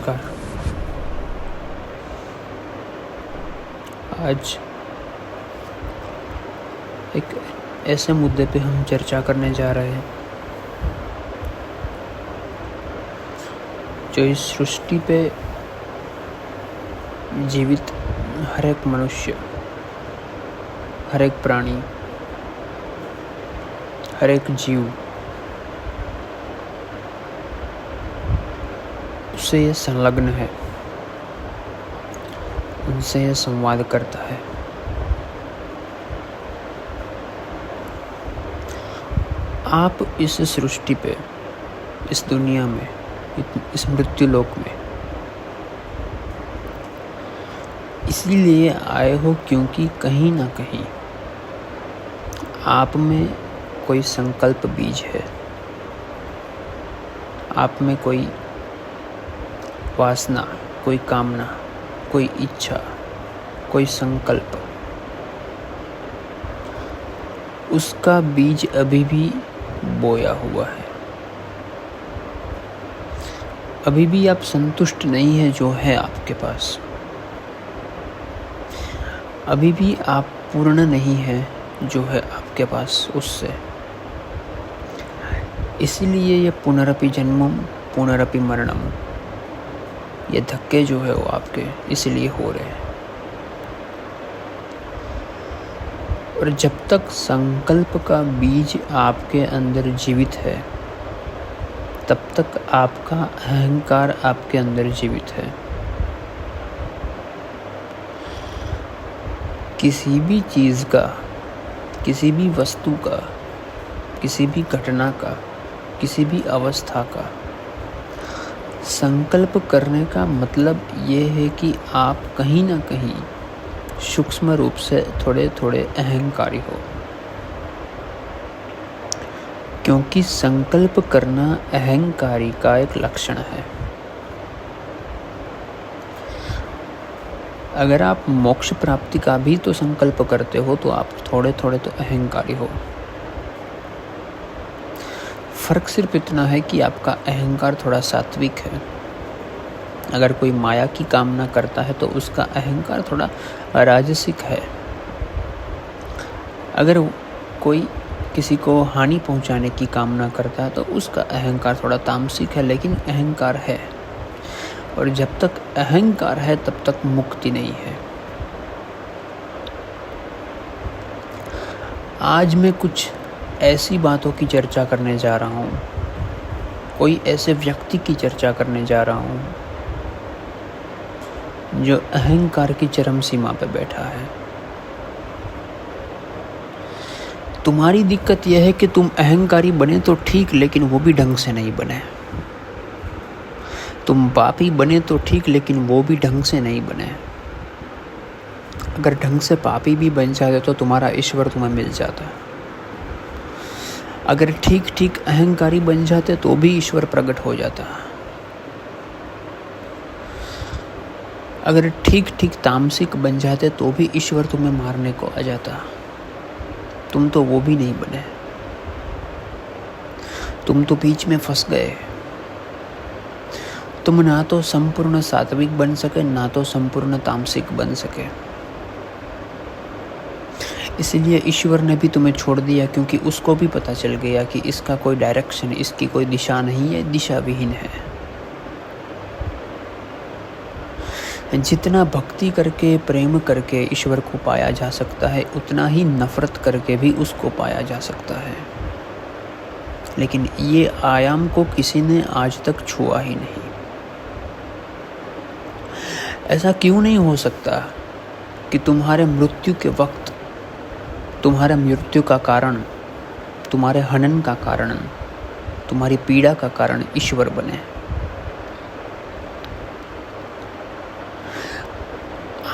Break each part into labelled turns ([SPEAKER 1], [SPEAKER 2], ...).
[SPEAKER 1] नमस्कार। आज एक ऐसे मुद्दे पे हम चर्चा करने जा रहे हैं जो इस सृष्टि पे जीवित हर एक मनुष्य, हर एक प्राणी, हर एक जीव उससे ये संलग्न है, उनसे ये संवाद करता है। आप इस सृष्टि पे, इस दुनिया में, इस मृत्यु लोक में इसीलिए आए हो क्योंकि कहीं ना कहीं आप में कोई संकल्प बीज है, आप में कोई वासना, कोई कामना, कोई इच्छा, कोई संकल्प, उसका बीज अभी भी बोया हुआ है। अभी भी आप संतुष्ट नहीं है जो है आपके पास, अभी भी आप पूर्ण नहीं है जो है आपके पास उससे। इसीलिए ये पुनरपि जन्मम पुनरपि मरणम, ये धक्के जो है वो आपके इसलिए हो रहे हैं। और जब तक संकल्प का बीज आपके अंदर जीवित है, तब तक आपका अहंकार आपके अंदर जीवित है। किसी भी चीज़ का, किसी भी वस्तु का, किसी भी घटना का, किसी भी अवस्था का संकल्प करने का मतलब ये है कि आप कहीं ना कहीं सूक्ष्म रूप से थोड़े थोड़े अहंकारी हो, क्योंकि संकल्प करना अहंकारी का एक लक्षण है। अगर आप मोक्ष प्राप्ति का भी तो संकल्प करते हो तो आप थोड़े थोड़े तो अहंकारी हो। फर्क सिर्फ इतना है कि आपका अहंकार थोड़ा सात्विक है। अगर कोई माया की कामना करता है तो उसका अहंकार थोड़ा राजसिक है। अगर कोई किसी को हानि पहुंचाने की कामना करता है तो उसका अहंकार थोड़ा तामसिक है, लेकिन अहंकार है। और जब तक अहंकार है तब तक मुक्ति नहीं है। आज मैं कुछ ऐसी बातों की चर्चा करने जा रहा हूँ, कोई ऐसे व्यक्ति की चर्चा करने जा रहा हूँ जो अहंकार की चरम सीमा पे बैठा है। तुम्हारी दिक्कत यह है कि तुम अहंकारी बने तो ठीक, लेकिन वो भी ढंग से नहीं बने। तुम पापी बने तो ठीक, लेकिन वो भी ढंग से नहीं बने। अगर ढंग से पापी भी बन जाते तो तुम्हारा ईश्वर तुम्हें मिल जाता। अगर ठीक ठीक अहंकारी बन जाते तो भी ईश्वर प्रकट हो जाता। अगर ठीक ठीक तामसिक बन जाते तो भी ईश्वर तुम्हें मारने को आ जाता। तुम तो वो भी नहीं बने, तुम तो बीच में फंस गए। तुम ना तो संपूर्ण सात्विक बन सके, ना तो संपूर्ण तामसिक बन सके। इसलिए ईश्वर ने भी तुम्हें छोड़ दिया, क्योंकि उसको भी पता चल गया कि इसका कोई डायरेक्शन, इसकी कोई दिशा नहीं है, दिशा विहीन है। जितना भक्ति करके, प्रेम करके ईश्वर को पाया जा सकता है, उतना ही नफरत करके भी उसको पाया जा सकता है। लेकिन ये आयाम को किसी ने आज तक छुआ ही नहीं। ऐसा क्यों नहीं हो सकता कि तुम्हारे मृत्यु के वक्त तुम्हारे मृत्यु का कारण, तुम्हारे हनन का कारण, तुम्हारी पीड़ा का कारण ईश्वर बने?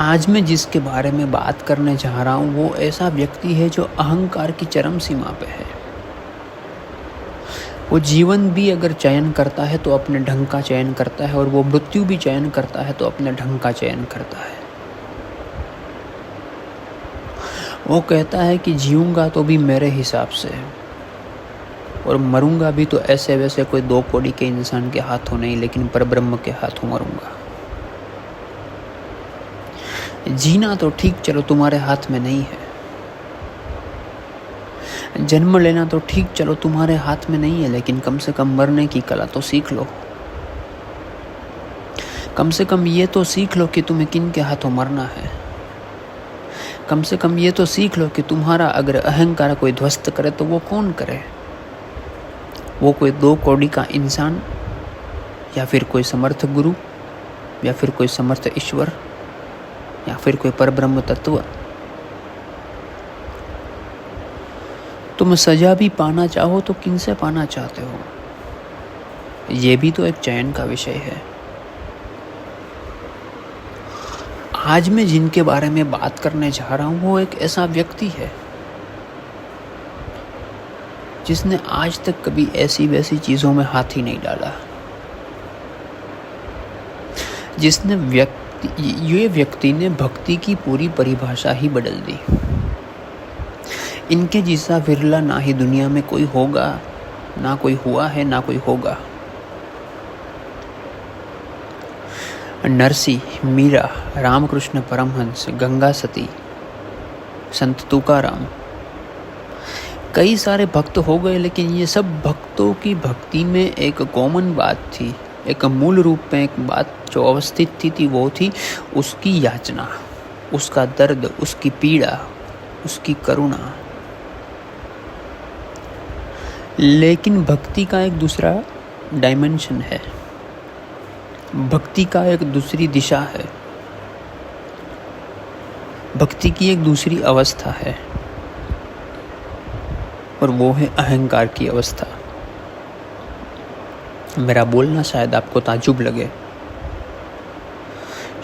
[SPEAKER 1] आज मैं जिसके बारे में बात करने जा रहा हूँ वो ऐसा व्यक्ति है जो अहंकार की चरम सीमा पे है। वो जीवन भी अगर चयन करता है तो अपने ढंग का चयन करता है, और वो मृत्यु भी चयन करता है तो अपने ढंग का चयन करता है। वो कहता है कि जीऊंगा तो भी मेरे हिसाब से, और मरूंगा भी तो ऐसे वैसे कोई 2 कौड़ी के इंसान के हाथों नहीं, लेकिन परब्रह्म के हाथों मरूंगा। जीना तो ठीक चलो तुम्हारे हाथ में नहीं है, जन्म लेना तो ठीक चलो तुम्हारे हाथ में नहीं है, लेकिन कम से कम मरने की कला तो सीख लो। कम से कम ये तो सीख लो कि तुम्हें किन के हाथों मरना है। कम से कम ये तो सीख लो कि तुम्हारा अगर अहंकार कोई ध्वस्त करे तो वो कौन करे? वो कोई 2 कौड़ी का इंसान, या फिर कोई समर्थ गुरु, या फिर कोई समर्थ ईश्वर, या फिर कोई परब्रह्म तत्व। तुम सजा भी पाना चाहो तो किन से पाना चाहते हो? ये भी तो एक चयन का विषय है। आज मैं जिनके बारे में बात करने जा रहा हूं वो एक ऐसा व्यक्ति है जिसने आज तक कभी ऐसी वैसी चीजों में हाथ ही नहीं डाला। ये व्यक्ति ने भक्ति की पूरी परिभाषा ही बदल दी। इनके जैसा विरला ना ही दुनिया में कोई होगा, ना कोई हुआ है, ना कोई होगा। नरसी, मीरा, रामकृष्ण परमहंस, गंगा सती, संत तुकाराम, कई सारे भक्त हो गए, लेकिन ये सब भक्तों की भक्ति में एक कॉमन बात थी, एक मूल रूप में एक बात जो अवस्थित थी वो थी उसकी याचना, उसका दर्द, उसकी पीड़ा, उसकी करुणा। लेकिन भक्ति का एक दूसरा डायमेंशन है, भक्ति का एक दूसरी दिशा है, भक्ति की एक दूसरी अवस्था है, और वो है अहंकार की अवस्था। मेरा बोलना शायद आपको ताज्जुब लगे,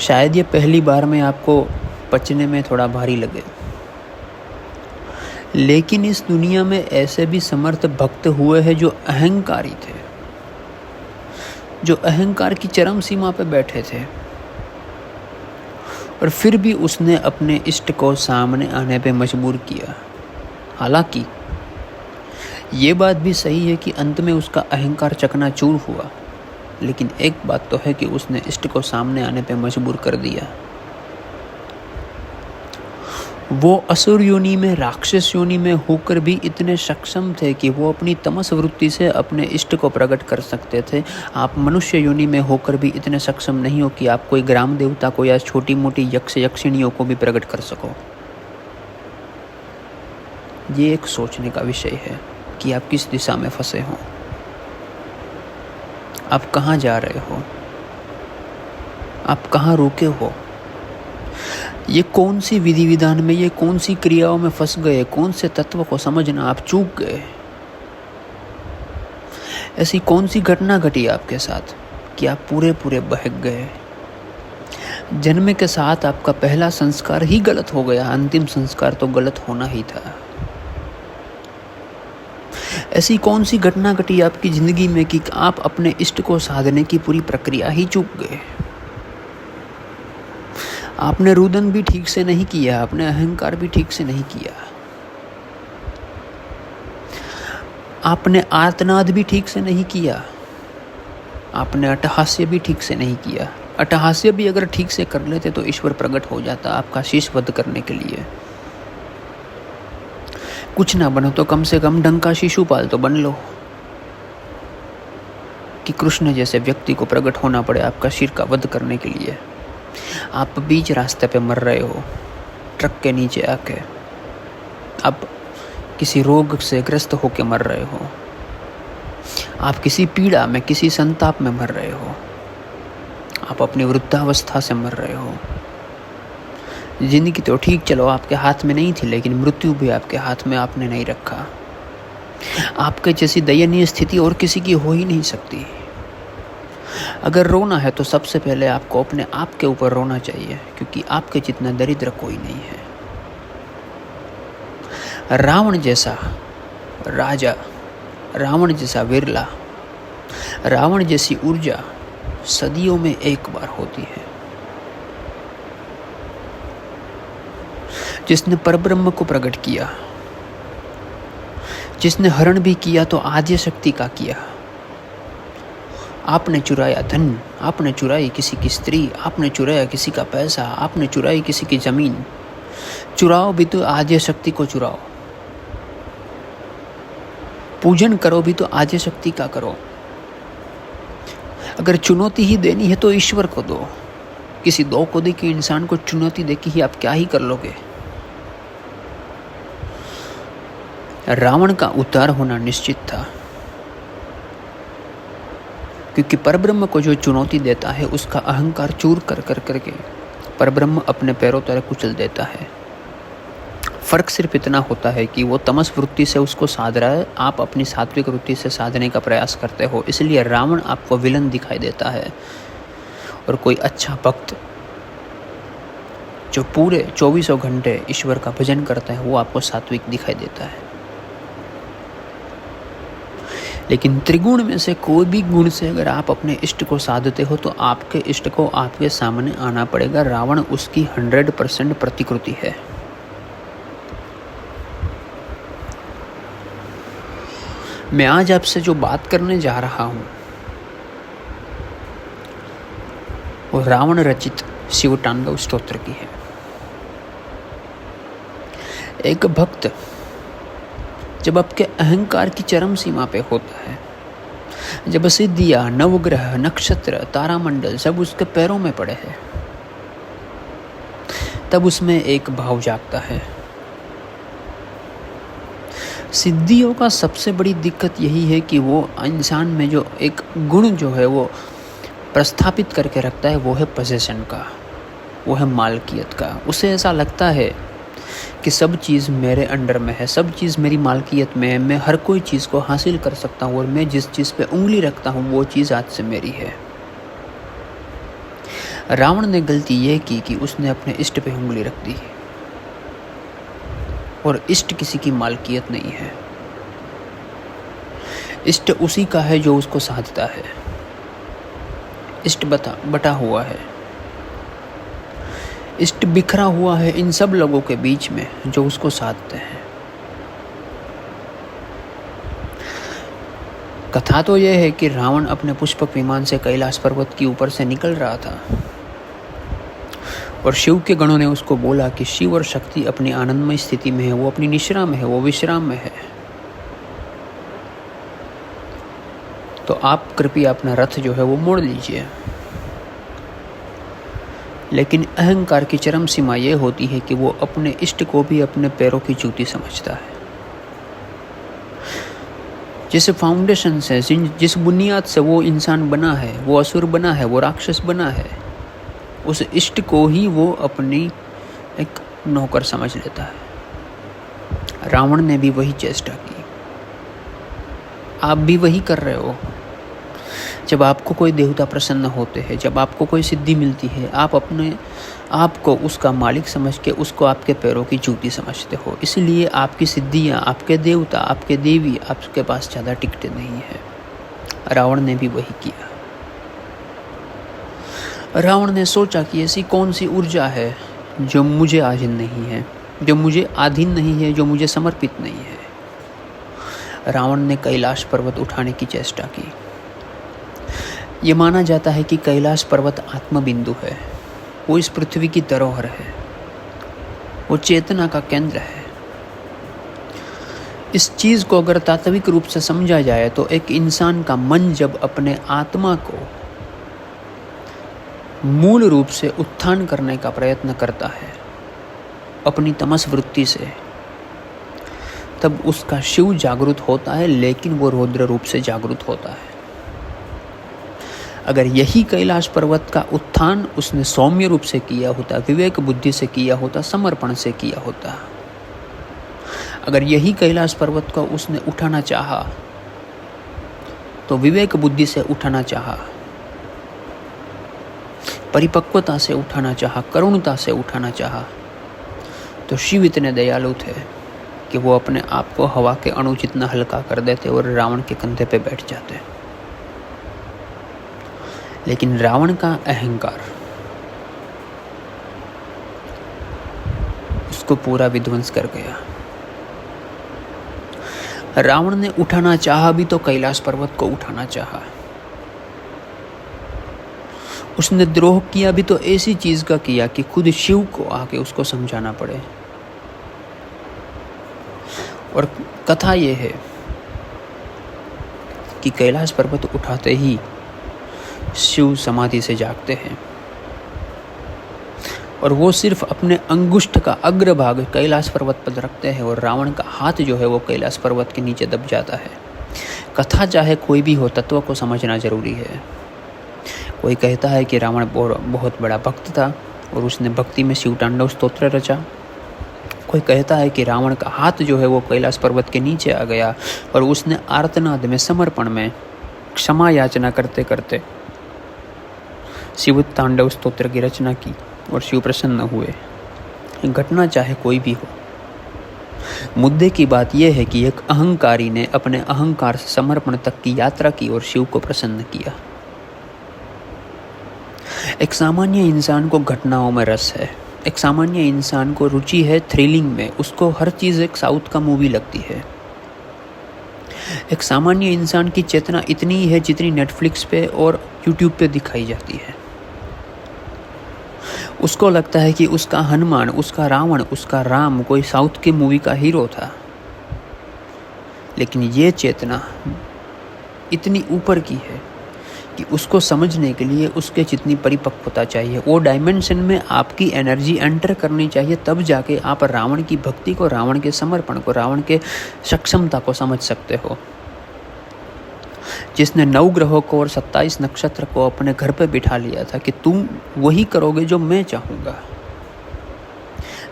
[SPEAKER 1] शायद ये पहली बार में आपको पचने में थोड़ा भारी लगे, लेकिन इस दुनिया में ऐसे भी समर्थ भक्त हुए हैं जो अहंकारी थे, जो अहंकार की चरम सीमा पे बैठे थे, और फिर भी उसने अपने इष्ट को सामने आने पे मजबूर किया। हालांकि ये बात भी सही है कि अंत में उसका अहंकार चकनाचूर हुआ, लेकिन एक बात तो है कि उसने इष्ट को सामने आने पे मजबूर कर दिया। वो असुर योनि में, राक्षस योनि में होकर भी इतने सक्षम थे कि वो अपनी तमस वृत्ति से अपने इष्ट को प्रकट कर सकते थे। आप मनुष्य योनि में होकर भी इतने सक्षम नहीं हो कि आप कोई ग्राम देवता को या छोटी मोटी यक्ष यक्षिणियों को भी प्रकट कर सको। ये एक सोचने का विषय है कि आप किस दिशा में फंसे हो, आप कहाँ जा रहे हो, आप कहाँ रुके हो, ये कौन सी विधि विधान में, ये कौन सी क्रियाओं में फंस गए, कौन से तत्व को समझना आप चूक गए। ऐसी कौन सी घटना घटी आपके साथ कि आप पूरे बहक गए। जन्म के साथ आपका पहला संस्कार ही गलत हो गया, अंतिम संस्कार तो गलत होना ही था। ऐसी कौन सी घटना घटी आपकी जिंदगी में कि आप अपने इष्ट को साधने की पूरी प्रक्रिया ही चूक गए। आपने रुदन भी ठीक से नहीं किया, आपने अहंकार भी ठीक से नहीं किया, आपने आर्तनाद भी ठीक से नहीं किया, आपने अट्टहास्य भी ठीक से नहीं किया। अट्टहास्य भी अगर ठीक से कर लेते तो ईश्वर प्रकट हो जाता आपका शीश वध करने के लिए। कुछ ना बनो तो कम से कम डंका शिशुपाल तो बन लो, कि कृष्ण जैसे व्यक्ति को प्रकट होना पड़े आपका शीर का वध करने के लिए। आप बीच रास्ते पे मर रहे हो, ट्रक के नीचे आके, आप किसी रोग से ग्रस्त होके मर रहे हो, आप किसी पीड़ा में, किसी संताप में मर रहे हो, आप अपनी वृद्धावस्था से मर रहे हो। जिंदगी तो ठीक चलो आपके हाथ में नहीं थी, लेकिन मृत्यु भी आपके हाथ में आपने नहीं रखा। आपके जैसी दयनीय स्थिति और किसी की हो ही नहीं सकती। अगर रोना है तो सबसे पहले आपको अपने आप के ऊपर रोना चाहिए, क्योंकि आपके जितना दरिद्र कोई नहीं है। रावण जैसा राजा, रावण जैसा विरला, रावण जैसी ऊर्जा सदियों में एक बार होती है। जिसने परब्रह्म को प्रकट किया, जिसने हरण भी किया तो आद्य शक्ति का किया। आपने चुराया धन, आपने चुराई किसी की स्त्री, आपने चुराया किसी का पैसा, आपने चुराई किसी की जमीन। चुराओ भी तो आद्य शक्ति को चुराओ, पूजन करो भी तो आद्य शक्ति का करो। अगर चुनौती ही देनी है तो ईश्वर को दो। किसी दो कोदे के इंसान को चुनौती देके ही आप क्या ही कर लोगे। रावण का उद्धार होना निश्चित था, क्योंकि परब्रह्म को जो चुनौती देता है उसका अहंकार चूर कर करके परब्रह्म अपने पैरों तले कुचल देता है। फर्क सिर्फ इतना होता है कि वो तमस वृत्ति से उसको साध रहा है, आप अपनी सात्विक वृत्ति से साधने का प्रयास करते हो। इसलिए रावण आपको विलन दिखाई देता है और कोई अच्छा भक्त जो पूरे 24 घंटे ईश्वर का भजन करता है वो आपको सात्विक दिखाई देता है। लेकिन त्रिगुण में से कोई भी गुण से अगर आप अपने इष्ट को साधते हो तो आपके इष्ट को आपके सामने आना पड़ेगा। रावण उसकी 100% प्रतिकृति है। मैं आज आपसे जो बात करने जा रहा हूं वो रावण रचित शिवतांडव स्तोत्र की है। एक भक्त जब आपके अहंकार की चरम सीमा पे होता है, जब सिद्धियां, नवग्रह, नक्षत्र, तारामंडल सब उसके पैरों में पड़े हैं, तब उसमें एक भाव जागता है। सिद्धियों का सबसे बड़ी दिक्कत यही है कि वो इंसान में जो एक गुण जो है वो प्रस्थापित करके रखता है, वो है पोजेशन का, वो है मालकियत का। उसे ऐसा लगता है कि सब चीज़ मेरे अंडर में है, सब चीज़ मेरी मालकियत में है, मैं हर कोई चीज़ को हासिल कर सकता हूँ और मैं जिस चीज़ पे उंगली रखता हूँ वो चीज़ आज से मेरी है। रावण ने गलती ये की कि उसने अपने इष्ट पे उंगली रख दी और इष्ट किसी की मालकियत नहीं है। इष्ट उसी का है जो उसको साधता है। इष्ट बटा हुआ है, इष्ट बिखरा हुआ है इन सब लोगों के बीच में जो उसको साधते हैं। कथा तो यह है कि रावण अपने पुष्पक विमान से कैलाश पर्वत के ऊपर से निकल रहा था और शिव के गणों ने उसको बोला कि शिव और शक्ति अपनी आनंदमय स्थिति में है, वो अपनी निश्रा में है, वो विश्राम में है, तो आप कृपया अपना रथ जो है वो मोड़ लीजिए। लेकिन अहंकार की चरम सीमा ये होती है कि वो अपने इष्ट को भी अपने पैरों की जूती समझता है। जिस फाउंडेशन से, जिस बुनियाद से वो इंसान बना है, वो असुर बना है, वो राक्षस बना है, उस इष्ट को ही वो अपनी एक नौकर समझ लेता है। रावण ने भी वही चेष्टा की, आप भी वही कर रहे हो। जब आपको कोई देवता प्रसन्न होते हैं, जब आपको कोई सिद्धि मिलती है, आप अपने आप को उसका मालिक समझ के उसको आपके पैरों की जूती समझते हो। इसलिए आपकी सिद्धियां, आपके देवता, आपके देवी आपके पास ज़्यादा टिकते नहीं है। रावण ने भी वही किया। रावण ने सोचा कि ऐसी कौन सी ऊर्जा है जो मुझे अधीन नहीं है, जो मुझे अधीन नहीं है, जो मुझे समर्पित नहीं है। रावण ने कैलाश पर्वत उठाने की चेष्टा की। ये माना जाता है कि कैलाश पर्वत आत्मबिंदु है, वो इस पृथ्वी की धरोहर है, वो चेतना का केंद्र है। इस चीज़ को अगर तात्विक रूप से समझा जाए तो एक इंसान का मन जब अपने आत्मा को मूल रूप से उत्थान करने का प्रयत्न करता है अपनी तमस वृत्ति से, तब उसका शिव जागृत होता है, लेकिन वो रौद्र रूप से जागृत होता है। अगर यही कैलाश पर्वत का उत्थान उसने सौम्य रूप से किया होता, विवेक बुद्धि से किया होता, समर्पण से किया होता, अगर यही कैलाश पर्वत को उसने उठाना चाहा तो विवेक बुद्धि से उठाना चाहा, परिपक्वता से उठाना चाहा, करुणता से उठाना चाहा, तो शिव इतने दयालु थे कि वो अपने आप को हवा के अणु जितना हल्का कर देते और रावण के कंधे पे बैठ जाते। लेकिन रावण का अहंकार उसको पूरा विध्वंस कर गया। रावण ने उठाना चाहा भी तो कैलाश पर्वत को उठाना चाहा। उसने द्रोह किया भी तो ऐसी चीज का किया कि खुद शिव को आके उसको समझाना पड़े। और कथा ये है कि कैलाश पर्वत उठाते ही शिव समाधि से जागते हैं और वो सिर्फ अपने अंगुष्ठ का अग्रभाग कैलाश पर्वत पर रखते हैं और रावण का हाथ जो है वो कैलाश पर्वत के नीचे दब जाता है। कथा चाहे कोई भी हो, तत्व को समझना जरूरी है। कोई कहता है कि रावण बहुत बड़ा भक्त था और उसने भक्ति में शिव तांडव स्तोत्र रचा। कोई कहता है कि रावण का हाथ जो है वो कैलाश पर्वत के नीचे आ गया और उसने आर्तनाद में, समर्पण में क्षमा याचना करते करते शिव तांडव स्तोत्र की रचना की और शिव प्रसन्न हुए। घटना चाहे कोई भी हो, मुद्दे की बात यह है कि एक अहंकारी ने अपने अहंकार से समर्पण तक की यात्रा की और शिव को प्रसन्न किया। एक सामान्य इंसान को घटनाओं में रस है, एक सामान्य इंसान को रुचि है थ्रिलिंग में, उसको हर चीज़ एक साउथ का मूवी लगती है। एक सामान्य इंसान की चेतना इतनी ही है जितनी नेटफ्लिक्स पे और यूट्यूब पे दिखाई जाती है। उसको लगता है कि उसका हनुमान, उसका रावण, उसका राम कोई साउथ की मूवी का हीरो था। लेकिन ये चेतना इतनी ऊपर की है कि उसको समझने के लिए उसके जितनी परिपक्वता चाहिए, वो डायमेंशन में आपकी एनर्जी एंटर करनी चाहिए, तब जाके आप रावण की भक्ति को, रावण के समर्पण को, रावण के सक्षमता को समझ सकते हो। जिसने 9 ग्रहों को और 27 नक्षत्र को अपने घर पे बिठा लिया था कि तुम वही करोगे जो मैं चाहूँगा,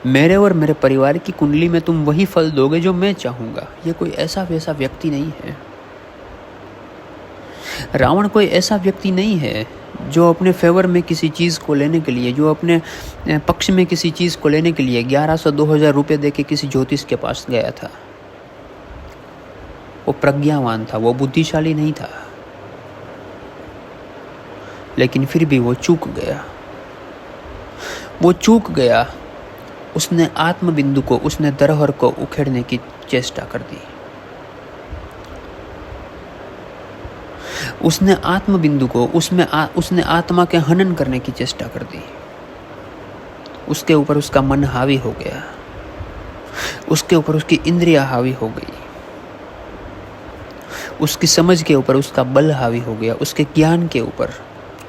[SPEAKER 1] मेरे और मेरे परिवार की कुंडली में तुम वही फल दोगे जो मैं चाहूँगा। ये कोई ऐसा वैसा व्यक्ति नहीं है। रावण कोई ऐसा व्यक्ति नहीं है जो अपने फेवर में किसी चीज़ को लेने के लिए, जो अपने पक्ष में किसी चीज़ को लेने के लिए 1100-2000 रुपये दे के किसी ज्योतिष के पास गया था। वो प्रज्ञावान था, वो बुद्धिशाली नहीं था, लेकिन फिर भी वो चूक गया। वो चूक गया। उसने आत्मबिंदु को, उसने धरोहर को उखेड़ने की चेष्टा कर दी। उसने आत्मबिंदु को, उसने आत्मा के हनन करने की चेष्टा कर दी। उसके ऊपर उसका मन हावी हो गया, उसके ऊपर उसकी इंद्रियां हावी हो गई, उसकी समझ के ऊपर उसका बल हावी हो गया, उसके ज्ञान के ऊपर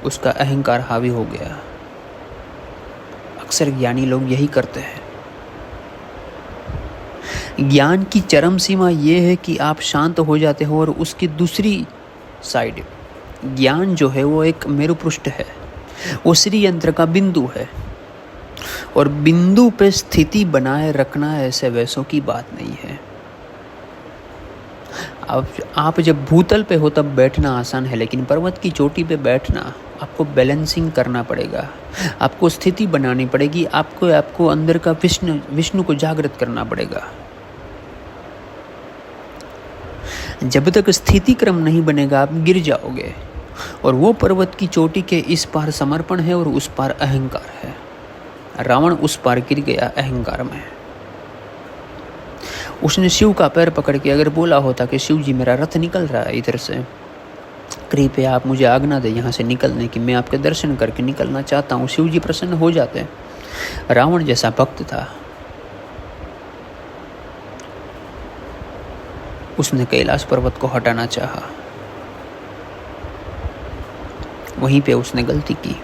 [SPEAKER 1] उसका अहंकार हावी हो गया। अक्सर ज्ञानी लोग यही करते हैं। ज्ञान की चरम सीमा यह है कि आप शांत हो जाते हो और उसकी दूसरी साइड, ज्ञान जो है वो एक मेरुपृष्ठ है, वो श्री यंत्र का बिंदु है और बिंदु पे स्थिति बनाए रखना ऐसे वैसों की बात नहीं है। आप जब भूतल पे हो तब बैठना आसान है, लेकिन पर्वत की चोटी पे बैठना आपको बैलेंसिंग करना पड़ेगा, आपको स्थिति बनानी पड़ेगी, आपको अंदर का विष्णु को जागृत करना पड़ेगा। जब तक स्थिति क्रम नहीं बनेगा आप गिर जाओगे। और वो पर्वत की चोटी के इस पार समर्पण है और उस पार अहंकार है। रावण उस पार गिर गया अहंकार में। उसने शिव का पैर पकड़ के अगर बोला होता कि शिव जी मेरा रथ निकल रहा है इधर से, कृपया आप मुझे आज्ञा दें यहाँ से निकलने की, मैं आपके दर्शन करके निकलना चाहता हूँ, शिव जी प्रसन्न हो जाते। रावण जैसा भक्त था, उसने कैलाश पर्वत को हटाना चाहा, वहीं पे उसने गलती की।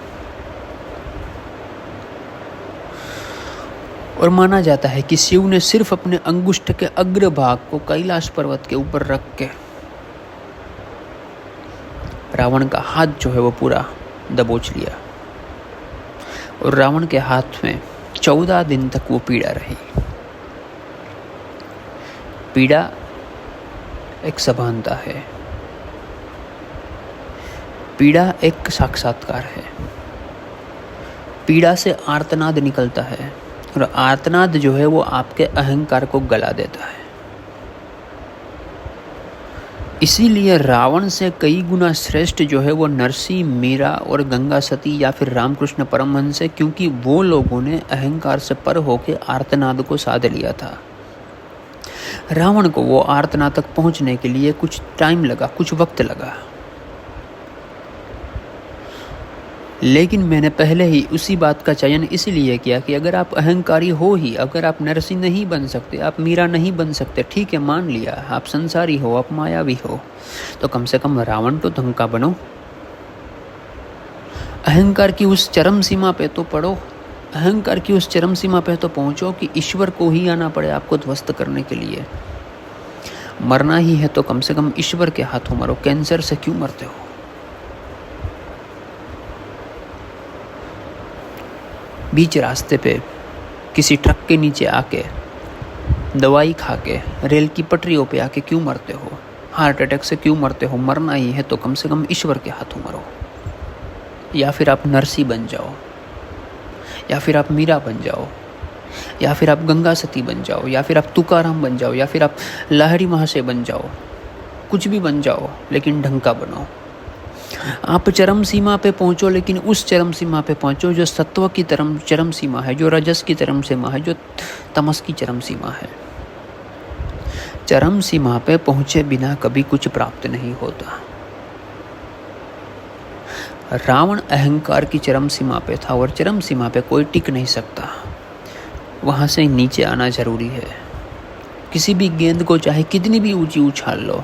[SPEAKER 1] और माना जाता है कि शिव ने सिर्फ अपने अंगुष्ठ के अग्रभाग को कैलाश पर्वत के ऊपर रख के रावण का हाथ जो है वो पूरा दबोच लिया और रावण के हाथ में 14 दिन तक वो पीड़ा रही। पीड़ा एक सभानता है, पीड़ा एक साक्षात्कार है। पीड़ा से आर्तनाद निकलता है और आर्तनाद जो है वो आपके अहंकार को गला देता है। इसीलिए रावण से कई गुना श्रेष्ठ जो है वो नरसिंह, मीरा और गंगा सती या फिर रामकृष्ण परमहंस है, क्योंकि वो लोगों ने अहंकार से पर होकर आर्तनाद को साध लिया था। रावण को वो आर्तना तक पहुंचने के लिए कुछ टाइम लगा, कुछ वक्त लगा, लेकिन मैंने पहले ही उसी बात का चयन इसलिए किया कि अगर आप अहंकारी हो ही, अगर आप नरसिंह नहीं बन सकते, आप मीरा नहीं बन सकते, ठीक है मान लिया, आप संसारी हो, आप मायावी हो, तो कम से कम रावण तो ढंग का बनो। अहंकार की उस चरम सीमा पे तो पढ़ो, अहंकार की उस चरम सीमा पे तो पहुंचो कि ईश्वर को ही आना पड़े आपको ध्वस्त करने के लिए। मरना ही है तो कम से कम ईश्वर के हाथों मरो, कैंसर से क्यों मरते हो? बीच रास्ते पे किसी ट्रक के नीचे आके, दवाई खा के, रेल की पटरियों पे आके क्यों मरते हो? हार्ट अटैक से क्यों मरते हो? मरना ही है तो कम से कम ईश्वर के हाथों मरो। या फिर आप नरसी बन जाओ, या फिर आप मीरा बन जाओ, या फिर आप गंगा सती बन जाओ, या फिर आप तुकाराम बन जाओ, या फिर आप लाहिड़ी महाशय बन जाओ, कुछ भी बन जाओ, लेकिन ढंग का बनो। आप चरम सीमा पे पहुंचो, लेकिन उस चरम सीमा पे पहुंचो जो सत्व की चरम सीमा है, जो रजस की चरम सीमा है, जो तमस की चरम सीमा है। चरम सीमा पे पहुंचे बिना कभी कुछ प्राप्त नहीं होता। रावण अहंकार की चरम सीमा पे था और चरम सीमा पे कोई टिक नहीं सकता, वहां से नीचे आना जरूरी है। किसी भी गेंद को चाहे कितनी भी ऊंची उछाल लो,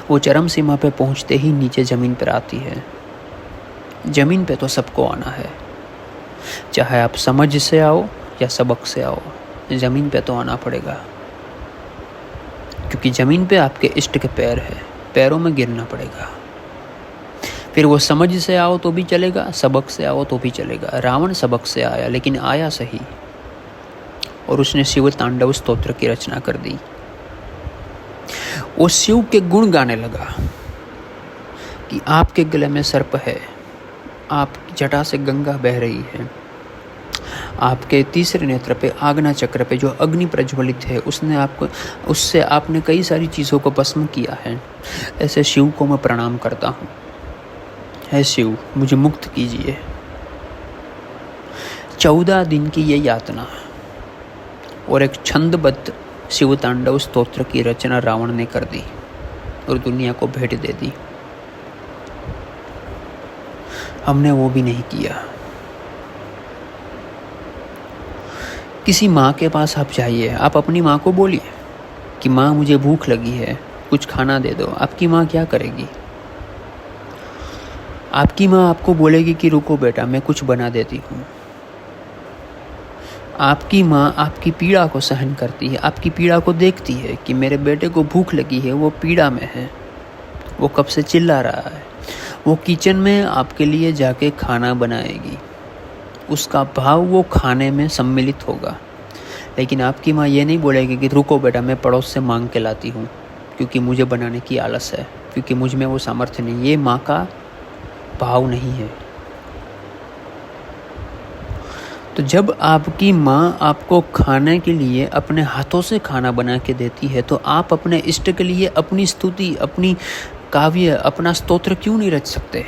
[SPEAKER 1] वो चरम सीमा पे पहुंचते ही नीचे जमीन पर आती है। जमीन पे तो सबको आना है, चाहे आप समझ से आओ या सबक से आओ, जमीन पे तो आना पड़ेगा, क्योंकि जमीन पे आपके इष्ट के पैर है, पैरों में गिरना पड़ेगा। फिर वो समझ से आओ तो भी चलेगा, सबक से आओ तो भी चलेगा। रावण सबक से आया, लेकिन आया सही, और उसने शिव तांडव स्तोत्र की रचना कर दी। वो शिव के गुण गाने लगा कि आपके गले में सर्प है, आपकी जटा से गंगा बह रही है, आपके तीसरे नेत्र पे आग्ना चक्र पे जो अग्नि प्रज्वलित है, उससे आपने कई सारी चीज़ों को भस्म किया है। ऐसे शिव को मैं प्रणाम करता हूँ। हे शिव, मुझे मुक्त कीजिए। 14 दिन की ये यातना और एक छंदबद्ध शिव तांडव स्तोत्र की रचना रावण ने कर दी और दुनिया को भेंट दे दी। हमने वो भी नहीं किया। किसी माँ के पास आप जाइए, आप अपनी माँ को बोलिए कि माँ मुझे भूख लगी है, कुछ खाना दे दो। आपकी माँ क्या करेगी? आपकी माँ आपको बोलेगी कि रुको बेटा, मैं कुछ बना देती हूँ। आपकी माँ आपकी पीड़ा को सहन करती है, आपकी पीड़ा को देखती है कि मेरे बेटे को भूख लगी है, वो पीड़ा में है, वो कब से चिल्ला रहा है। वो किचन में आपके लिए जाके खाना बनाएगी, उसका भाव वो खाने में सम्मिलित होगा। लेकिन आपकी माँ ये नहीं बोलेगी कि रुको बेटा, मैं पड़ोस से मांग के लाती हूँ, क्योंकि मुझे बनाने की आलस है, क्योंकि मुझ में वो सामर्थ्य नहीं। ये माँ का भाव नहीं है। तो जब आपकी माँ आपको खाने के लिए अपने हाथों से खाना बना के देती है, तो आप अपने इष्ट के लिए अपनी स्तुति, अपनी काव्य, अपना स्तोत्र क्यों नहीं रच सकते?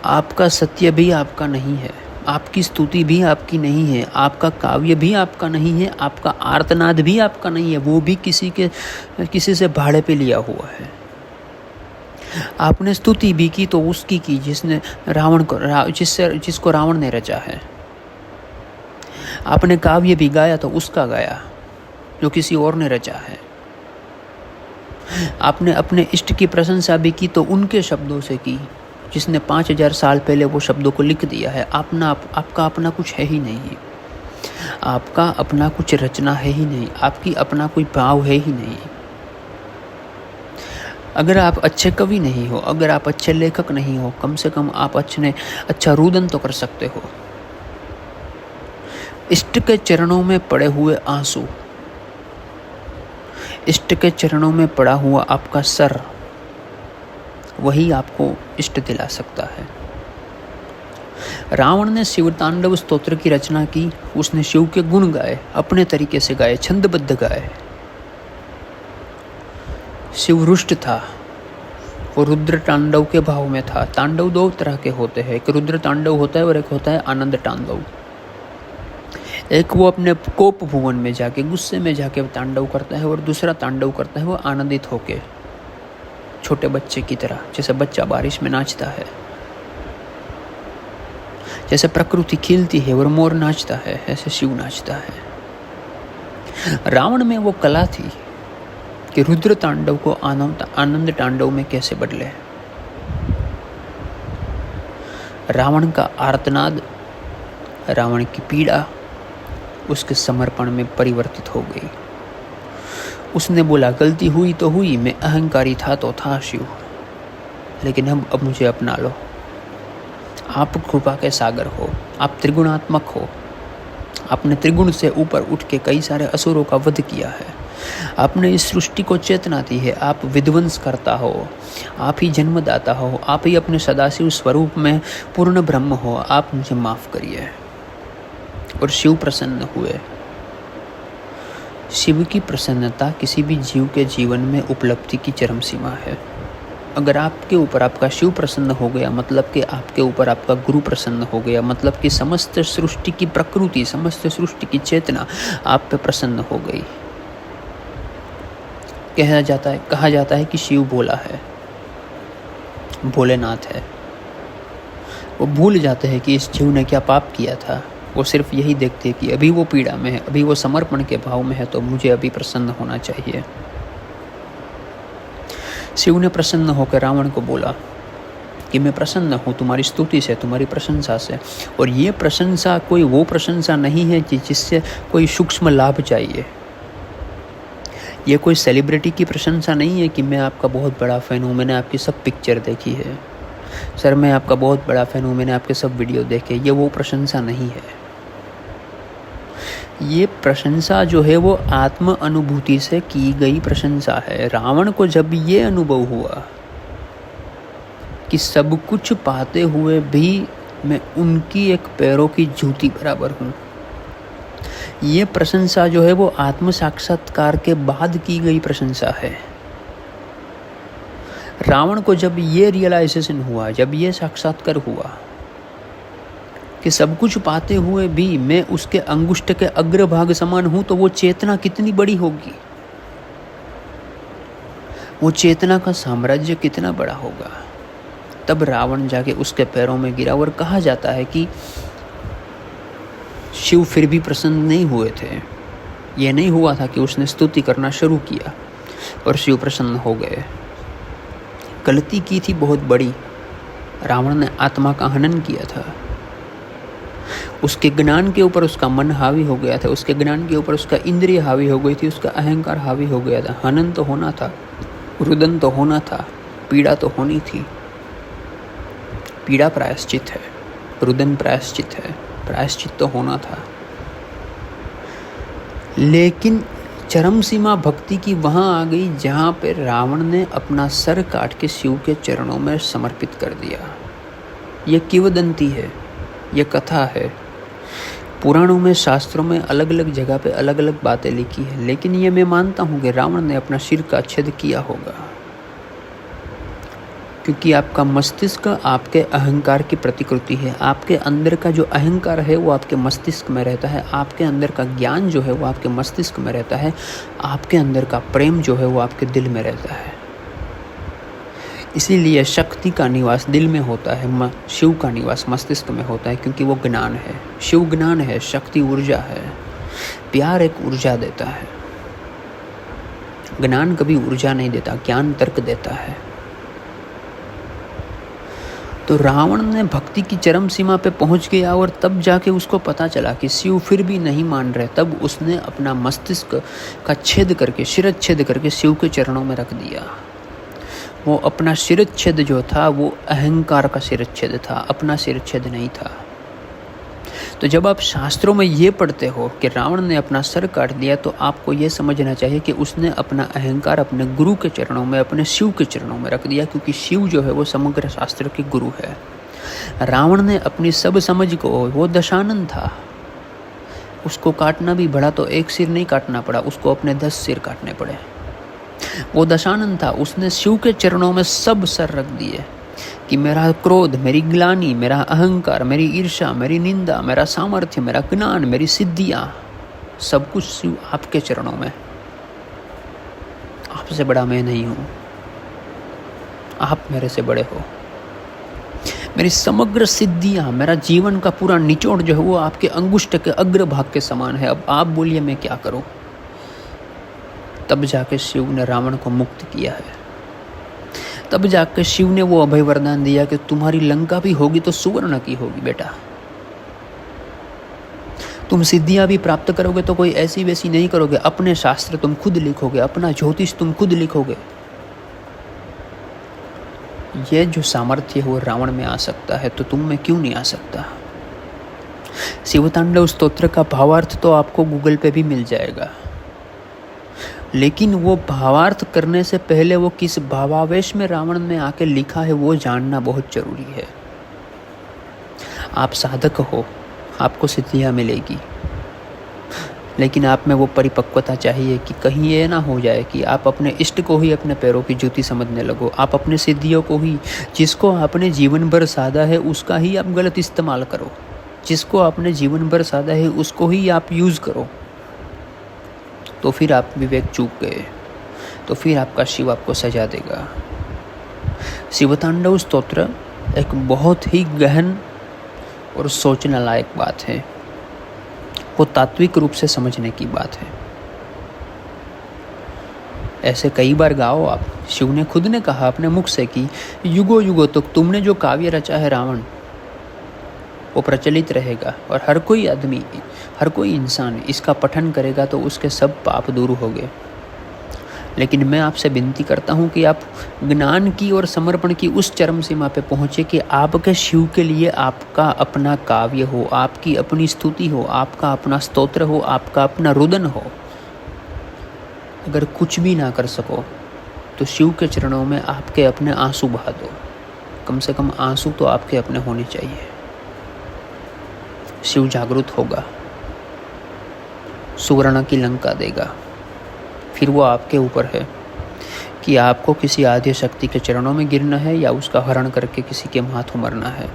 [SPEAKER 1] आपका सत्य भी आपका नहीं है, आपकी स्तुति भी आपकी नहीं है, आपका काव्य भी आपका नहीं है, आपका आर्तनाद भी आपका नहीं है, वो भी किसी से भाड़े पे लिया हुआ है। आपने स्तुति भी की तो उसकी की जिसने जिसको रावण ने रचा है। आपने काव्य भी गाया तो उसका गाया जो किसी और ने रचा है। आपने अपने इष्ट की प्रशंसा भी की तो उनके शब्दों से की जिसने 5000 साल पहले वो शब्दों को लिख दिया है। आपका अपना कुछ है ही नहीं, आपका अपना कुछ रचना है ही नहीं, आपकी अपना कोई भाव है ही नहीं। अगर आप अच्छे कवि नहीं हो, अगर आप अच्छे लेखक नहीं हो, कम से कम आप अच्छा रुदन तो कर सकते हो। इष्ट के चरणों में पड़े हुए आंसू, इष्ट के चरणों में पड़ा हुआ आपका सर, वही आपको इष्ट दिला सकता है। रावण ने शिव तांडव स्तोत्र की रचना की, उसने शिव के गुण गाए, अपने तरीके से गाए, छंदबद्ध गाए। शिव रुष्ट था, वो रुद्र तांडव के भाव में था। तांडव 2 तरह के होते हैं, एक रुद्र तांडव होता है और एक होता है आनंद तांडव। एक वो अपने कोप भुवन में जाके, गुस्से में जाके तांडव करता है, और दूसरा तांडव करता है वो आनंदित होके, छोटे बच्चे की तरह, जैसे बच्चा बारिश में नाचता है, जैसे प्रकृति खिलती है और मोर नाचता है, ऐसे शिव नाचता है। रावण में वो कला थी कि रुद्र तांडव को आनंद तांडव में कैसे बदले। रावण का आर्तनाद, रावण की पीड़ा उसके समर्पण में परिवर्तित हो गई। उसने बोला, गलती हुई तो हुई, मैं अहंकारी था तो था शिव, लेकिन अब मुझे अपना लो। आप कृपा के सागर हो, आप त्रिगुणात्मक हो, आपने त्रिगुण से ऊपर उठ के कई सारे असुरों का वध किया है, आपने इस सृष्टि को चेतना दी है, आप विध्वंस करता हो, आप ही जन्मदाता हो, आप ही अपने सदाशिव स्वरूप में पूर्ण ब्रह्म हो, आप मुझे माफ़ करिए। और शिव प्रसन्न हुए। शिव की प्रसन्नता किसी भी जीव के जीवन में उपलब्धि की चरम सीमा है। अगर आपके ऊपर आपका शिव प्रसन्न हो गया, मतलब कि आपके ऊपर आपका गुरु प्रसन्न हो गया, मतलब कि समस्त सृष्टि की प्रकृति, समस्त सृष्टि की चेतना आप पे प्रसन्न हो गई। कहा जाता है कि शिव भोला है, भोलेनाथ है। वो भूल जाते हैं कि इस जीव ने क्या पाप किया था। वो सिर्फ यही देखते हैं कि अभी वो पीड़ा में है, अभी वो समर्पण के भाव में है, तो मुझे अभी प्रसन्न होना चाहिए। शिव ने प्रसन्न होकर रावण को बोला कि मैं प्रसन्न हूँ तुम्हारी स्तुति से, तुम्हारी प्रशंसा से। और ये प्रशंसा कोई वो प्रशंसा नहीं है जिससे कोई सूक्ष्म लाभ चाहिए। ये कोई सेलिब्रिटी की प्रशंसा नहीं है कि मैं आपका बहुत बड़ा फ़ैन हूँ, मैंने आपकी सब पिक्चर देखी है, सर मैं आपका बहुत बड़ा फ़ैन हूँ, मैंने आपके सब वीडियो देखे। ये वो प्रशंसा नहीं है। ये प्रशंसा जो है वो आत्म अनुभूति से की गई प्रशंसा है। रावण को जब ये अनुभव हुआ कि सब कुछ पाते हुए भी मैं उनकी एक पैरों की जूती बराबर हूँ, ये प्रशंसा जो है वो आत्म साक्षात्कार के बाद की गई प्रशंसा है। रावण को जब ये रियलाइजेशन हुआ, जब ये साक्षात्कार हुआ कि सब कुछ पाते हुए भी मैं उसके अंगुष्ठ के अग्रभाग समान हूं, तो वो चेतना कितनी बड़ी होगी, वो चेतना का साम्राज्य कितना बड़ा होगा। तब रावण जाके उसके पैरों में गिरा। और कहा जाता है कि शिव फिर भी प्रसन्न नहीं हुए थे। यह नहीं हुआ था कि उसने स्तुति करना शुरू किया और शिव प्रसन्न हो गए। गलती की थी बहुत बड़ी। रावण ने आत्मा का हनन किया था। उसके ज्ञान के ऊपर उसका मन हावी हो गया था, उसके ज्ञान के ऊपर उसका इंद्रिय हावी हो गई थी, उसका अहंकार हावी हो गया था। हनन तो होना था, रुदन तो होना था, पीड़ा तो होनी थी। पीड़ा प्रायश्चित है, रुदन प्रायश्चित है, प्रायश्चित तो होना था। लेकिन चरम सीमा भक्ति की वहाँ आ गई जहाँ पे रावण ने अपना सर काट के शिव के चरणों में समर्पित कर दिया। ये किंवदंती है, ये कथा है। पुराणों में, शास्त्रों में अलग अलग जगह पे अलग अलग बातें लिखी है, लेकिन ये मैं मानता हूँ कि रावण ने अपना सिर का छेद किया होगा, क्योंकि आपका मस्तिष्क आपके अहंकार की प्रतिकृति है। आपके अंदर का जो अहंकार है वो आपके मस्तिष्क में रहता है, आपके अंदर का ज्ञान जो है वो आपके मस्तिष्क में रहता है, आपके अंदर का प्रेम जो है वो आपके दिल में रहता है। इसीलिए शक्ति का निवास दिल में होता है, शिव का निवास मस्तिष्क में होता है, क्योंकि वो ज्ञान है। शिव ज्ञान है, शक्ति ऊर्जा है, प्यार एक ऊर्जा देता है। ज्ञान कभी ऊर्जा नहीं देता, ज्ञान तर्क देता है। तो रावण ने भक्ति की चरम सीमा पे पहुंच गया और तब जाके उसको पता चला कि शिव फिर भी नहीं मान रहे। तब उसने अपना मस्तिष्क का छेद करके, शिरच्छेद करके शिव के चरणों में रख दिया। वो अपना शिरच्छेद जो था वो अहंकार का शिरच्छेद था, अपना शिरच्छेद नहीं था। तो जब आप शास्त्रों में ये पढ़ते हो कि रावण ने अपना सर काट दिया, तो आपको ये समझना चाहिए कि उसने अपना अहंकार अपने गुरु के चरणों में, अपने शिव के चरणों में रख दिया, क्योंकि शिव जो है वो समग्र शास्त्र के गुरु है। रावण ने अपनी सब समझ को, वो दशानन था, उसको काटना भी पड़ा तो एक सिर नहीं काटना पड़ा, उसको अपने 10 सिर काटने पड़े। वो दशानन था, उसने शिव के चरणों में सब सर रख दिए। कि मेरा क्रोध, मेरी ग्लानि, मेरा अहंकार, मेरी ईर्ष्या, मेरी निंदा, मेरा सामर्थ्य, मेरा ज्ञान, मेरी सिद्धियाँ, सब कुछ शिव आपके चरणों में। आपसे बड़ा मैं नहीं हूँ, आप मेरे से बड़े हो। मेरी समग्र सिद्धियाँ, मेरा जीवन का पूरा निचोड़ जो है वो आपके अंगुष्ठ के अग्रभाग के समान है। अब आप बोलिए मैं क्या करूँ। तब जाके शिव ने रावण को मुक्त किया है। तब जाकर शिव ने वो अभय वरदान दिया कि तुम्हारी लंका भी होगी तो सुवर्ण की होगी बेटा। तुम सिद्धियां भी प्राप्त करोगे तो कोई ऐसी वैसी नहीं करोगे, अपने शास्त्र तुम खुद लिखोगे, अपना ज्योतिष तुम खुद लिखोगे। ये जो सामर्थ्य है वो रावण में आ सकता है तो तुम में क्यों नहीं आ सकता। शिवतांडव स्तोत्र का भावार्थ तो आपको गूगल पे भी मिल जाएगा, लेकिन वो भावार्थ करने से पहले वो किस भावावेश में रावण ने आके लिखा है वो जानना बहुत जरूरी है। आप साधक हो, आपको सिद्धियाँ मिलेगी, लेकिन आप में वो परिपक्वता चाहिए कि कहीं ये ना हो जाए कि आप अपने इष्ट को ही अपने पैरों की जूती समझने लगो। आप अपने सिद्धियों को ही, जिसको आपने जीवन भर साधा है उसका ही आप गलत इस्तेमाल करो, जिसको आपने जीवन भर साधा है उसको ही आप यूज़ करो, तो फिर आप विवेक चूक गए, तो फिर आपका शिव आपको सजा देगा। शिवतांडव स्तोत्र एक बहुत ही गहन और सोचने लायक बात है, वो तात्विक रूप से समझने की बात है। ऐसे कई बार गाओ आप। शिव ने खुद ने कहा अपने मुख से कि युगों युगों तक तुमने जो काव्य रचा है रावण, वो प्रचलित रहेगा और हर कोई आदमी, हर कोई इंसान इसका पठन करेगा तो उसके सब पाप दूर होंगे। लेकिन मैं आपसे विनती करता हूँ कि आप ज्ञान की और समर्पण की उस चरम सीमा पे पहुँचे कि आपके शिव के लिए आपका अपना काव्य हो, आपकी अपनी स्तुति हो, आपका अपना स्तोत्र हो, आपका अपना रुदन हो। अगर कुछ भी ना कर सको तो शिव के चरणों में आपके अपने आंसू बहा दो। कम से कम आंसू तो आपके अपने होने चाहिए। शिव जागृत होगा, सुवर्ण की लंका देगा। फिर वो आपके ऊपर है कि आपको किसी आद्य शक्ति के चरणों में गिरना है या उसका हरण करके किसी के हाथों मरना है।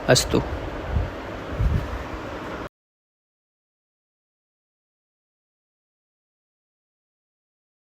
[SPEAKER 1] अस्तु।